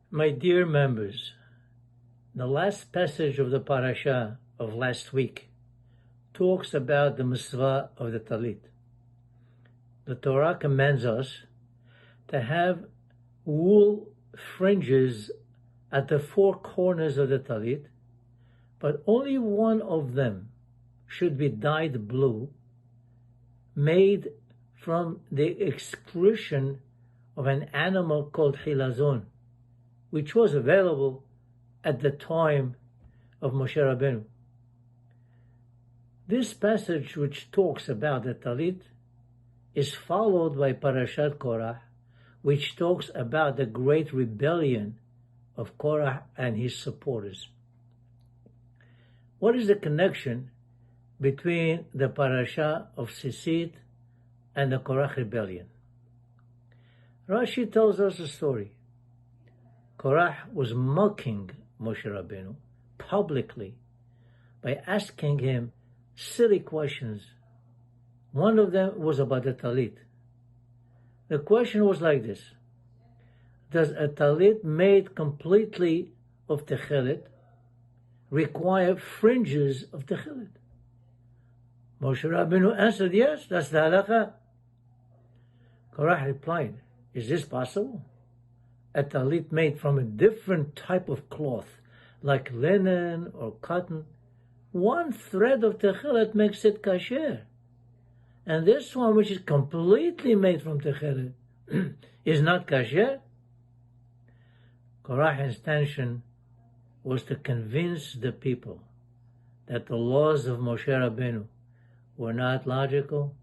My dear members, the last passage of the parasha of last week talks about the mitzvah of the talit. The Torah commands us to have wool fringes at the four corners of the talit, but only one of them should be dyed blue, made from the excretion of an animal called chilazon, which was available at the time of Moshe Rabbeinu. This passage, which talks about the talit, is followed by Parashat Kora'h, which talks about the great rebellion of Korah and his supporters. What is the connection between the parasha of Sisit and the Korah rebellion? Rashi tells us a story. Korah was mocking Moshe Rabbeinu publicly by asking him silly questions. One of them was about the talit. The question was like this: does a talit made completely of techelet require fringes of techelet? Moshe Rabbeinu answered, yes, that's the halakha. Korah replied, is this possible? A talit made from a different type of cloth, like linen or cotton, one thread of techelet makes it kasher. And this one, which is completely made from techelet, is not kasher? Korah's intention was to convince the people that the laws of Moshe Rabbeinu were not logical,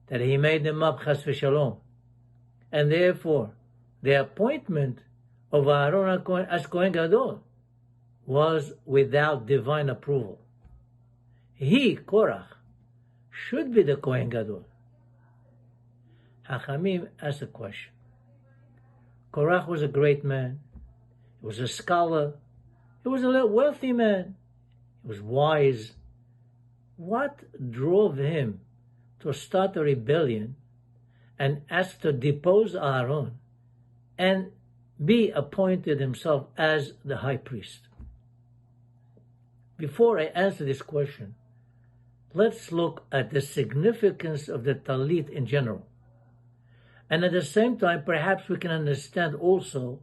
that he made them up chas v'shalom, and therefore the appointment of Aaron as Kohen Gadol was without divine approval. He, Korah, should be the Kohen Gadol. Hachamim asked a question. Korah was a great man. He was a scholar. He was a wealthy man. He was wise. What drove him to start a rebellion and ask to depose Aaron and be appointed himself as the high priest? Before I answer this question, let's look at the significance of the talit in general. And at the same time, perhaps we can understand also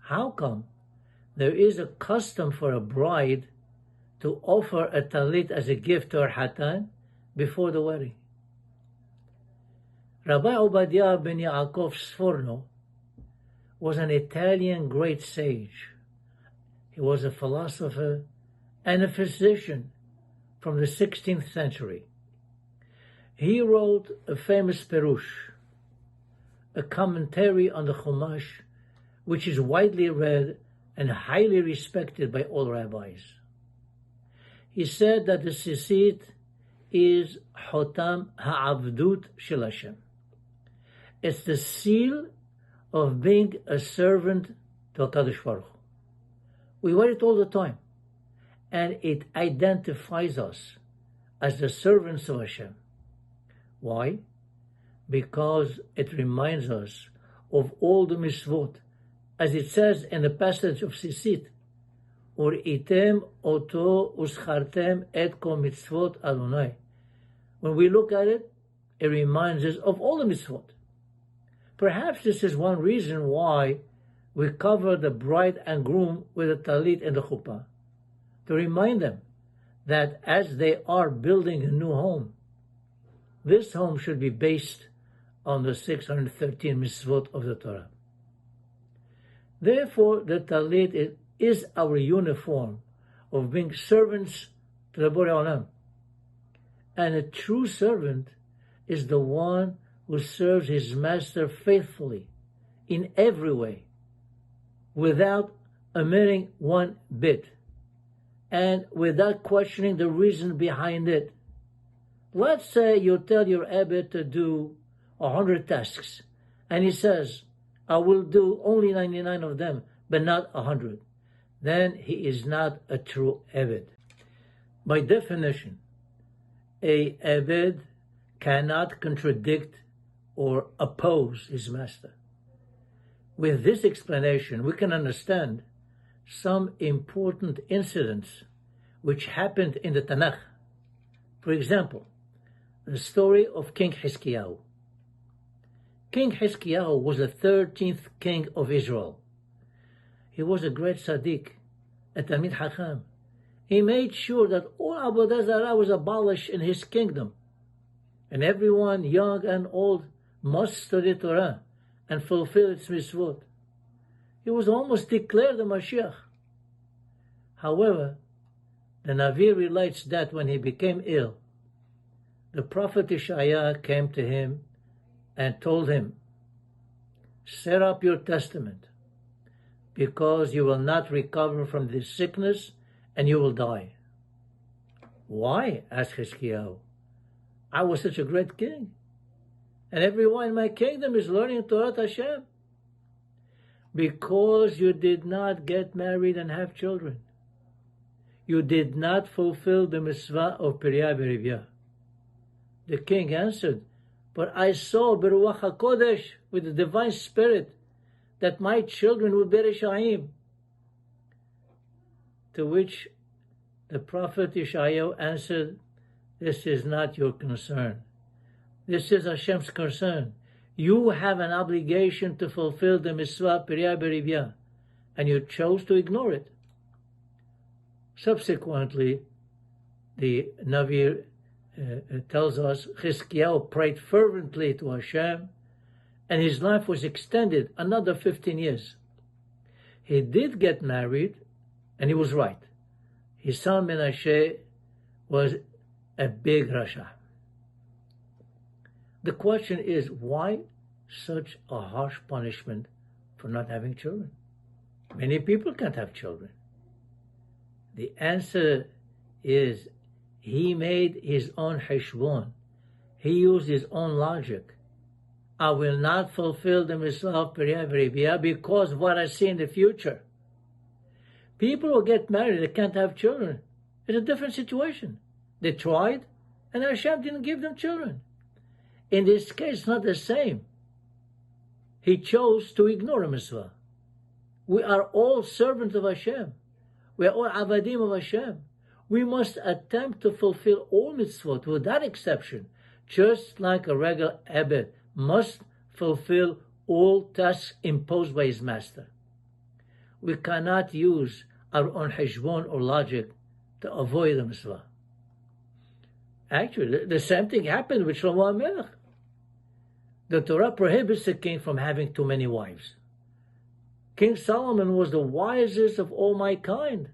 how come there is a custom for a bride to offer a talit as a gift to her hatan before the wedding. Rabbi Obadiah ben Yaakov Sforno was an Italian great sage. He was a philosopher and a physician from the 16th century. He wrote a famous Perush, a commentary on the Chumash, which is widely read and highly respected by all rabbis. He said that the Sisit is Hotam Ha'avdut Shel Hashem. It's the seal of being a servant to HaKadosh Baruch Hu. We wear it all the time, and it identifies us as the servants of Hashem. Why? Because it reminds us of all the mitzvot, as it says in the passage of Sisit, Uritem oto uschartem et kol mitzvot Adonai. When we look at it, it reminds us of all the mitzvot. Perhaps this is one reason why we cover the bride and groom with a talit and the chuppah, to remind them that as they are building a new home, this home should be based on the 613 mitzvot of the Torah. Therefore, the talit is our uniform of being servants to the Borei Olam. And a true servant is the one who serves his master faithfully in every way, without omitting one bit, and without questioning the reason behind it. Let's say you tell your Abbot to do 100 tasks, and he says, I will do only 99 of them, but not 100. Then he is not a true Abbot. By definition, a Abbot cannot contradict or oppose his master. With this explanation, we can understand some important incidents which happened in the Tanakh. For example, the story of King Hiskiyahu. King Hiskiyahu was the 13th king of Israel. He was a great tzaddik, a Talmid Chacham. He made sure that all Avodah Zarah was abolished in his kingdom, and everyone, young and old, must study Torah and fulfill its mitzvot. He was almost declared the Mashiach. However, the Navi relates that when he became ill, the prophet Ishaiah came to him and told him, "Set up your testament, because you will not recover from this sickness and you will die." "Why?" asked Hiskiyahu. "I was such a great king, and everyone in my kingdom is learning Torah Hashem." "Because you did not get married and have children. You did not fulfill the mitzvah of Pirya Berivya." The king answered, "But I saw Beruach HaKodesh, with the divine spirit, that my children would be Reshaim." To which the prophet Ishayahu answered, "This is not your concern. This is Hashem's concern. You have an obligation to fulfill the mitzvah Pirya Berivya, and you chose to ignore it." Subsequently, the Navi tells us Hiskiyahu prayed fervently to Hashem, and his life was extended another 15 years. He did get married, and he was right. His son Menashe was a big Rasha. The question is, why such a harsh punishment for not having children? Many people can't have children. The answer is, he made his own heshbon. He used his own logic. I will not fulfill the mitzvah of Pirya Berivya because of what I see in the future. People who get married, they can't have children. It's a different situation. They tried, and Hashem didn't give them children. In this case, it's not the same. He chose to ignore a mitzvah. We are all servants of Hashem. We are all avadim of Hashem. We must attempt to fulfill all mitzvot without exception, just like a regular Abed must fulfill all tasks imposed by his master. We cannot use our own heshbon or logic to avoid the mitzvah. Actually, the same thing happened with Shlomo HaMelech. The Torah prohibits the king from having too many wives. King Solomon was the wisest of all mankind.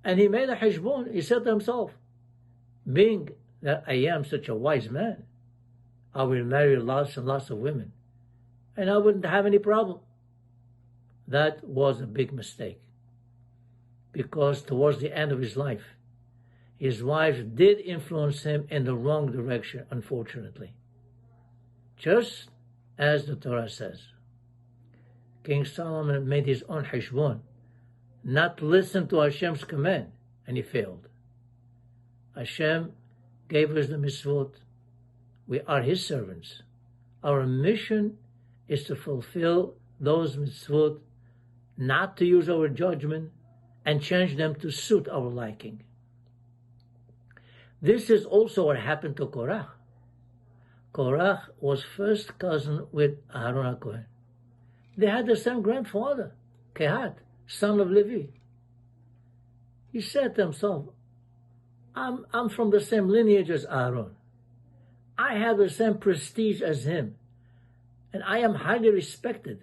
And he made a heshbon. He said to himself, being that I am such a wise man, I will marry lots and lots of women, and I wouldn't have any problem. That was a big mistake, because towards the end of his life, his wife did influence him in the wrong direction, unfortunately. Just as the Torah says, King Solomon made his own heshbon, not listen to Hashem's command, and he failed. Hashem gave us the mitzvot. We are his servants. Our mission is to fulfill those mitzvot, not to use our judgment and change them to suit our liking. This is also what happened to Kora'h. Kora'h was first cousin with Aaron HaKohen. They had the same grandfather, Kehat, son of Levi. He said to himself, I'm from the same lineage as Aaron. I have the same prestige as him, and I am highly respected,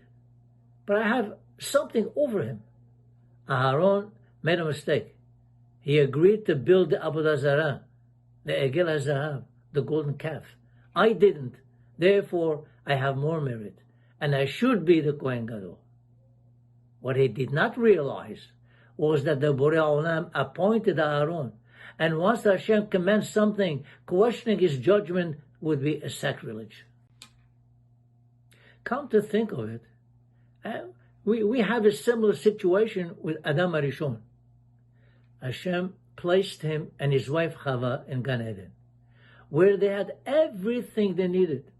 but I have something over him. Aaron made a mistake. He agreed to build the Avodah Zarah, the Egel HaZahav, the golden calf. I didn't. Therefore, I have more merit, and I should be the Kohen Gadol. What he did not realize was that the Borei Olam appointed Aaron, and once Hashem commands something, questioning his judgment would be a sacrilege. Come to think of it, we have a similar situation with Adam HaRishon. Hashem placed him and his wife Chava in Gan Eden, where they had everything they needed.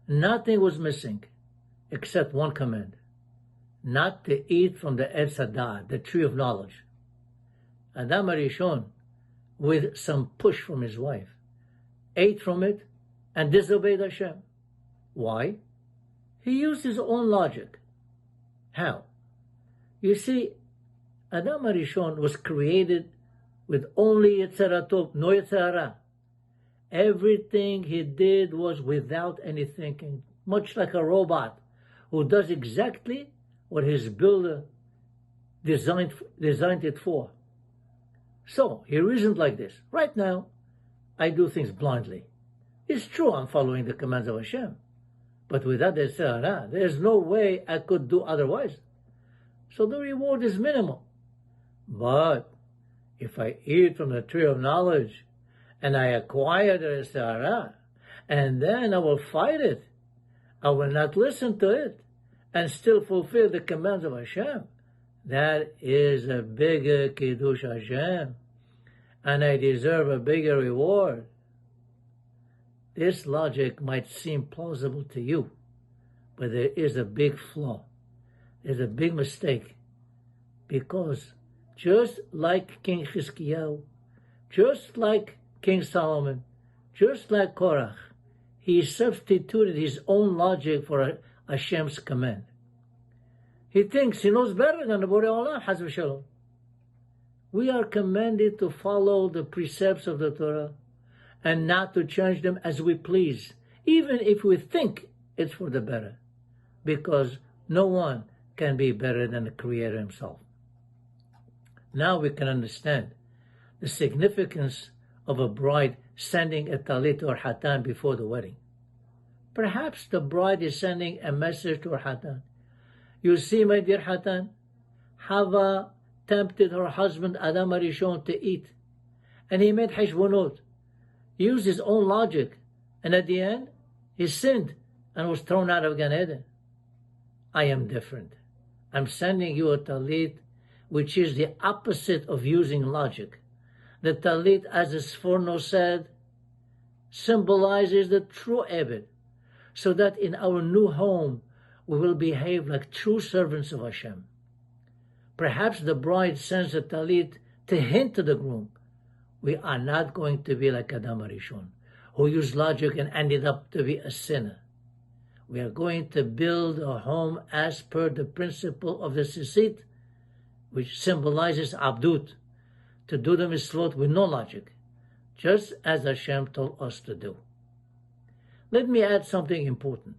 Nothing was missing. except one command: not to eat from the Etz Hadat, the tree of knowledge. Adam HaRishon, with some push from his wife, ate from it and disobeyed Hashem. Why? He used his own logic. How? You see, Adam HaRishon was created with only Yetzirah Tov, no Yetzirah Hara. Everything he did was without any thinking, much like a robot who does exactly what his builder designed it for. So he reasoned like this: right now, I do things blindly. It's true I'm following the commands of Hashem, but without the Yetzirah Hara, there's no way I could do otherwise. So the reward is minimal. But if I eat from the tree of knowledge and I acquire the Yetzirah Hara, and then I will fight it, I will not listen to it, and still fulfill the commands of Hashem, that is a bigger Kiddush Hashem, and I deserve a bigger reward. This logic might seem plausible to you, but there is a big flaw. There's a big mistake, because just like King Chizkiyahu, just like King Solomon, just like Korach, he substituted his own logic for Hashem's command. He thinks he knows better than the Borei Olam, Chas v'Shalom. We are commanded to follow the precepts of the Torah and not to change them as we please, even if we think it's for the better, because no one can be better than the Creator himself. Now we can understand the significance of a bride sending a talit or hatan before the wedding. Perhaps the bride is sending a message to her hatan. You see, my dear hatan, Hava tempted her husband Adam HaRishon to eat, and he made heshbonot, used his own logic, and at the end, he sinned and was thrown out of Gan Eden. I am different. I'm sending you a talit which is the opposite of using logic. The talit, as the Sforno said, symbolizes the true Eved, so that in our new home we will behave like true servants of Hashem. Perhaps the bride sends a talit to hint to the groom, we are not going to be like Adam HaRishon, who used logic and ended up to be a sinner. We are going to build a home as per the principle of the Sisit, which symbolizes Abdut, to do the mitzvot with no logic, just as Hashem told us to do. Let me add something important.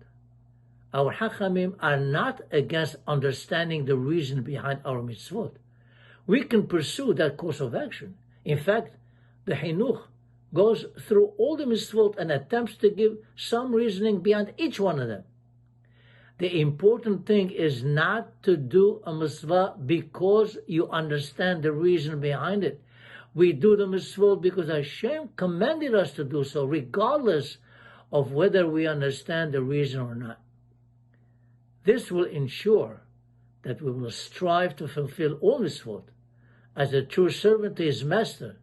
Our Hachamim are not against understanding the reason behind our mitzvot. We can pursue that course of action. In fact, the Chinuch goes through all the mitzvot and attempts to give some reasoning behind each one of them. The important thing is not to do a mitzvah because you understand the reason behind it. We do the mitzvot because Hashem commanded us to do so, regardless of whether we understand the reason or not. This will ensure that we will strive to fulfill all mitzvot as a true servant to his master.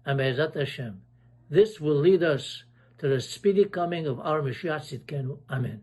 And Be'ezrat Hashem, this will lead us to the speedy coming of our Mashiach Tzidkenu. Amen.